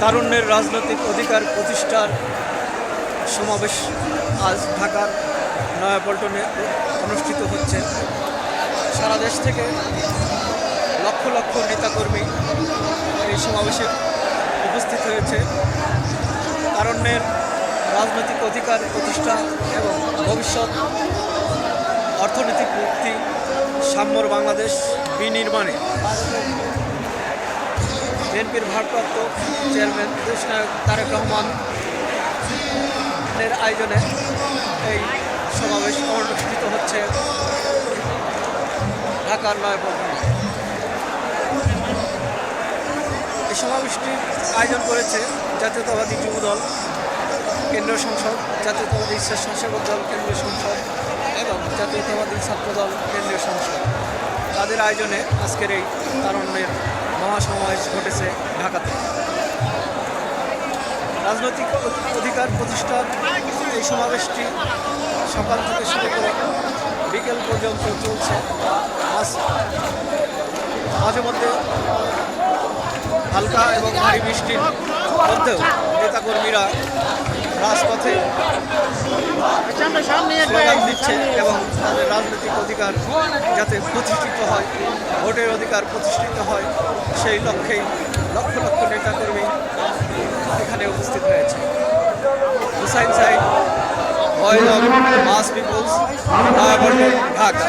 তারুণ্যের রাজনৈতিক অধিকার প্রতিষ্ঠার সমাবেশ আজ ঢাকার নয়াপল্টনে অনুষ্ঠিত হচ্ছে। সারা দেশ থেকে লক্ষ লক্ষ নেতাকর্মী এই সমাবেশে উপস্থিত হয়েছে। তারুণ্যের রাজনৈতিক অধিকার প্রতিষ্ঠা এবং ভবিষ্যৎ অর্থনৈতিক মুক্তি, সাম্যর বাংলাদেশ বিনির্মাণে বিএনপির ভারপ্রাপ্ত চেয়ারম্যান দেশনায়ক তারেক রহমানের আয়োজনে এই সমাবেশ অনুষ্ঠিত হচ্ছে ঢাকার নয়াপল্টনে। এই সমাবেশটির আয়োজন করেছে জাতীয়তাবাদী যুবদল কেন্দ্রীয় সংসদ, জাতীয়তাবাদী স্বেচ্ছাসেবক দল কেন্দ্রীয় সংসদ এবং জাতীয়তাবাদী ছাত্রদল কেন্দ্রীয় সংসদ। তাদের আয়োজনে আজকের এই তারুণ্যের মহাসমাবেশ ঘটেছে ঢাকাতে। রাজনৈতিক অধিকার প্রতিষ্ঠার এই সমাবেশটি সকাল থেকে শুরু করে বিকেল পর্যন্ত চলছে। মাঝে মধ্যে হালকা এবং ভারী বৃষ্টির মধ্যেও নেতাকর্মীরা রাজপথে স্লোগান দিচ্ছে এবং তাদের রাজনৈতিক অধিকার যাতে প্রতিষ্ঠিত হয়, ভোটের অধিকার প্রতিষ্ঠিত হয়, সেই লক্ষ্যেই লক্ষ লক্ষ নেতাকর্মী এখানে উপস্থিত হয়েছে। Hussain Saeed, voice of mass peoples, Dhaka.